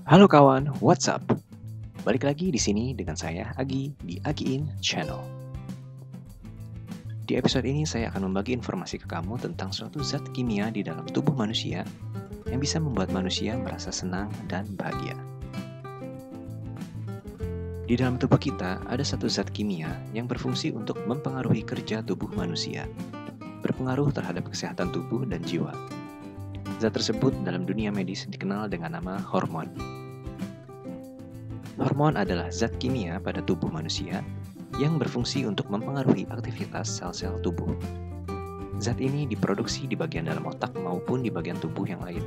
Halo kawan, what's up? Balik lagi di sini dengan saya Agi di Agiin Channel. Di episode ini saya akan membagi informasi ke kamu tentang suatu zat kimia di dalam tubuh manusia yang bisa membuat manusia merasa senang dan bahagia. Di dalam tubuh kita ada satu zat kimia yang berfungsi untuk mempengaruhi kerja tubuh manusia, berpengaruh terhadap kesehatan tubuh dan jiwa. Zat tersebut dalam dunia medis dikenal dengan nama hormon. Hormon adalah zat kimia pada tubuh manusia yang berfungsi untuk mempengaruhi aktivitas sel-sel tubuh. Zat ini diproduksi di bagian dalam otak maupun di bagian tubuh yang lain,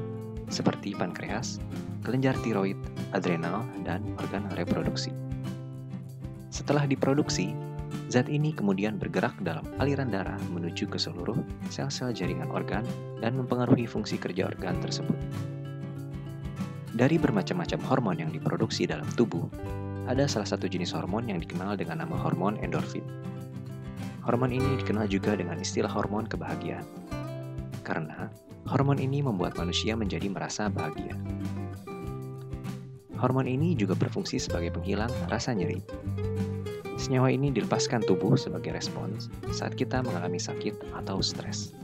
seperti pankreas, kelenjar tiroid, adrenal, dan organ reproduksi. Setelah diproduksi, zat ini kemudian bergerak dalam aliran darah menuju ke seluruh sel-sel jaringan organ dan mempengaruhi fungsi kerja organ tersebut. Dari bermacam-macam hormon yang diproduksi dalam tubuh, ada salah satu jenis hormon yang dikenal dengan nama hormon endorfin. Hormon ini dikenal juga dengan istilah hormon kebahagiaan, karena hormon ini membuat manusia menjadi merasa bahagia. Hormon ini juga berfungsi sebagai penghilang rasa nyeri. Senyawa ini dilepaskan tubuh sebagai respons saat kita mengalami sakit atau stres.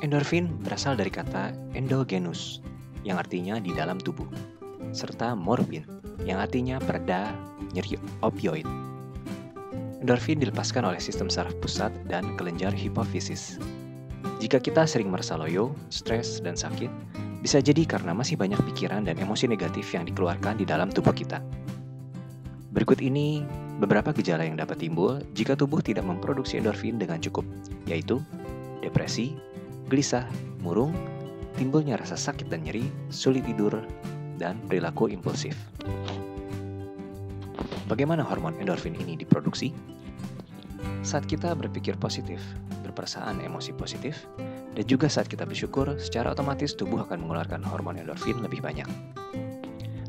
Endorfin berasal dari kata endogenous, yang artinya di dalam tubuh, serta morfin, yang artinya pereda nyeri opioid. Endorfin dilepaskan oleh sistem saraf pusat dan kelenjar hipofisis. Jika kita sering merasa loyo, stres, dan sakit, bisa jadi karena masih banyak pikiran dan emosi negatif yang dikeluarkan di dalam tubuh kita. Berikut ini beberapa gejala yang dapat timbul jika tubuh tidak memproduksi endorfin dengan cukup, yaitu depresi, gelisah, murung, timbulnya rasa sakit dan nyeri, sulit tidur, dan perilaku impulsif. Bagaimana hormon endorfin ini diproduksi? Saat kita berpikir positif, berperasaan emosi positif, dan juga saat kita bersyukur, secara otomatis tubuh akan mengeluarkan hormon endorfin lebih banyak.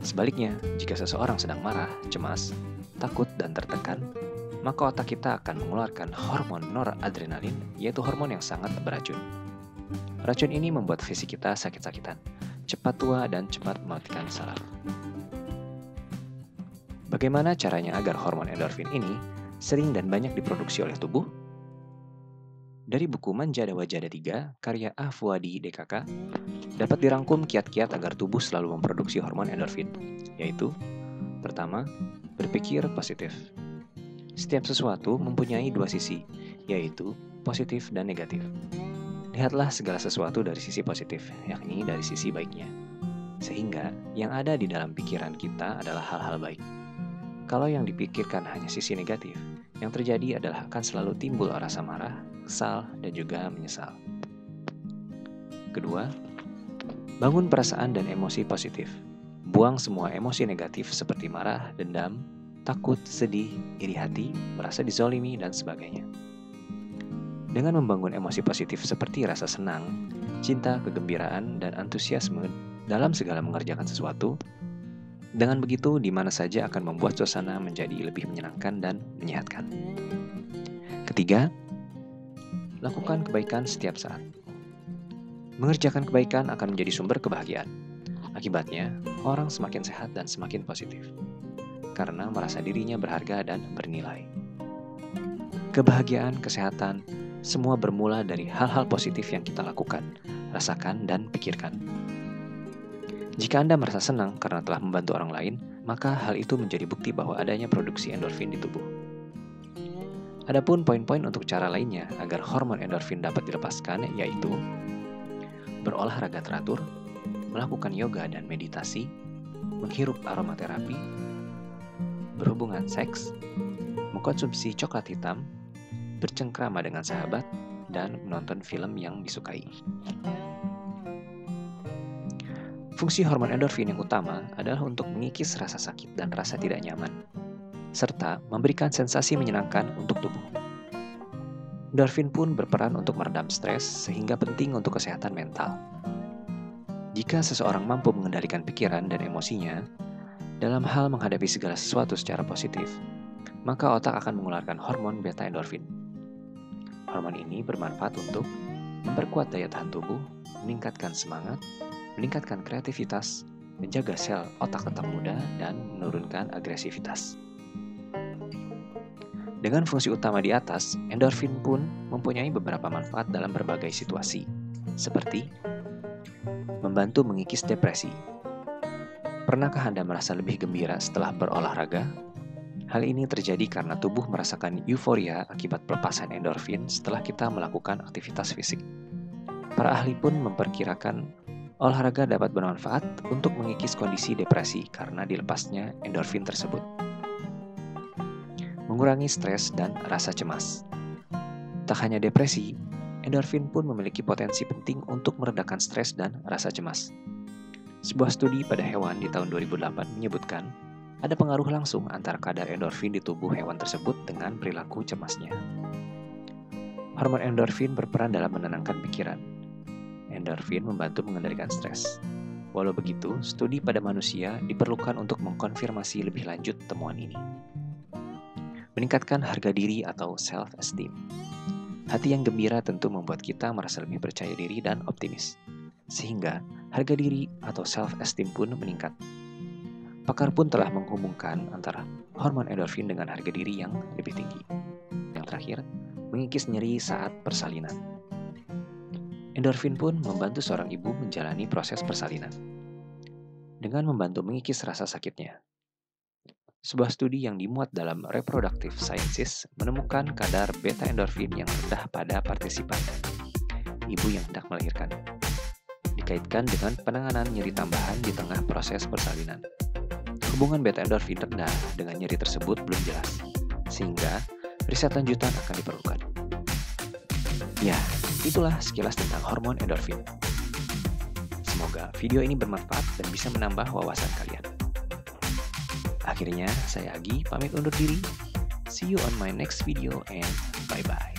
Sebaliknya, jika seseorang sedang marah, cemas, takut, dan tertekan, maka otak kita akan mengeluarkan hormon noradrenalin, yaitu hormon yang sangat beracun. Racun ini membuat fisik kita sakit-sakitan, cepat tua, dan cepat mematikan saraf. Bagaimana caranya agar hormon endorfin ini sering dan banyak diproduksi oleh tubuh? Dari buku Manjada Wajada 3, karya A. Fuadi DKK, dapat dirangkum kiat-kiat agar tubuh selalu memproduksi hormon endorfin, yaitu: pertama, berpikir positif. Setiap sesuatu mempunyai dua sisi, yaitu positif dan negatif. Lihatlah segala sesuatu dari sisi positif, yakni dari sisi baiknya. Sehingga yang ada di dalam pikiran kita adalah hal-hal baik. Kalau yang dipikirkan hanya sisi negatif, yang terjadi adalah akan selalu timbul rasa marah, kesal, dan juga menyesal. Kedua, bangun perasaan dan emosi positif. Buang semua emosi negatif seperti marah, dendam, takut, sedih, iri hati, merasa dizolimi, dan sebagainya. Dengan membangun emosi positif seperti rasa senang, cinta, kegembiraan, dan antusiasme dalam segala mengerjakan sesuatu, dengan begitu di mana saja akan membuat suasana menjadi lebih menyenangkan dan menyehatkan. Ketiga, lakukan kebaikan setiap saat. Mengerjakan kebaikan akan menjadi sumber kebahagiaan. Akibatnya, orang semakin sehat dan semakin positif, karena merasa dirinya berharga dan bernilai. Kebahagiaan, kesehatan, semua bermula dari hal-hal positif yang kita lakukan, rasakan, dan pikirkan. Jika Anda merasa senang karena telah membantu orang lain, maka hal itu menjadi bukti bahwa adanya produksi endorfin di tubuh. Adapun poin-poin untuk cara lainnya agar hormon endorfin dapat dilepaskan, yaitu berolahraga teratur, melakukan yoga dan meditasi, menghirup aromaterapi, berhubungan seks, mengkonsumsi coklat hitam, bercengkrama dengan sahabat, dan menonton film yang disukai. Fungsi hormon endorfin yang utama adalah untuk mengikis rasa sakit dan rasa tidak nyaman, serta memberikan sensasi menyenangkan untuk tubuh. Endorfin pun berperan untuk meredam stres, sehingga penting untuk kesehatan mental. Jika seseorang mampu mengendalikan pikiran dan emosinya dalam hal menghadapi segala sesuatu secara positif, maka otak akan mengeluarkan hormon beta endorfin. Hormon ini bermanfaat untuk memperkuat daya tahan tubuh, meningkatkan semangat, meningkatkan kreativitas, menjaga sel otak tetap muda, dan menurunkan agresivitas. Dengan fungsi utama di atas, endorfin pun mempunyai beberapa manfaat dalam berbagai situasi, seperti membantu mengikis depresi. Pernahkah Anda merasa lebih gembira setelah berolahraga? Hal ini terjadi karena tubuh merasakan euforia akibat pelepasan endorfin setelah kita melakukan aktivitas fisik. Para ahli pun memperkirakan olahraga dapat bermanfaat untuk mengikis kondisi depresi karena dilepasnya endorfin tersebut. Mengurangi stres dan rasa cemas. Tak hanya depresi, endorfin pun memiliki potensi penting untuk meredakan stres dan rasa cemas. Sebuah studi pada hewan di tahun 2008 menyebutkan ada pengaruh langsung antara kadar endorfin di tubuh hewan tersebut dengan perilaku cemasnya. Hormon endorfin berperan dalam menenangkan pikiran. Endorfin membantu mengendalikan stres. Walau begitu, studi pada manusia diperlukan untuk mengkonfirmasi lebih lanjut temuan ini. Meningkatkan harga diri atau self-esteem. Hati yang gembira tentu membuat kita merasa lebih percaya diri dan optimis, sehingga harga diri atau self-esteem pun meningkat. Pakar pun telah menghubungkan antara hormon endorfin dengan harga diri yang lebih tinggi. Yang terakhir, mengikis nyeri saat persalinan. Endorfin pun membantu seorang ibu menjalani proses persalinan dengan membantu mengikis rasa sakitnya. Sebuah studi yang dimuat dalam Reproductive Sciences menemukan kadar beta endorfin yang rendah pada partisipan, ibu yang hendak melahirkan, dikaitkan dengan penanganan nyeri tambahan di tengah proses persalinan. Hubungan beta endorfin rendah dengan nyeri tersebut belum jelas, sehingga riset lanjutan akan diperlukan. Ya, itulah sekilas tentang hormon endorfin. Semoga video ini bermanfaat dan bisa menambah wawasan kalian. Akhirnya, saya Agi pamit undur diri. See you on my next video and bye-bye.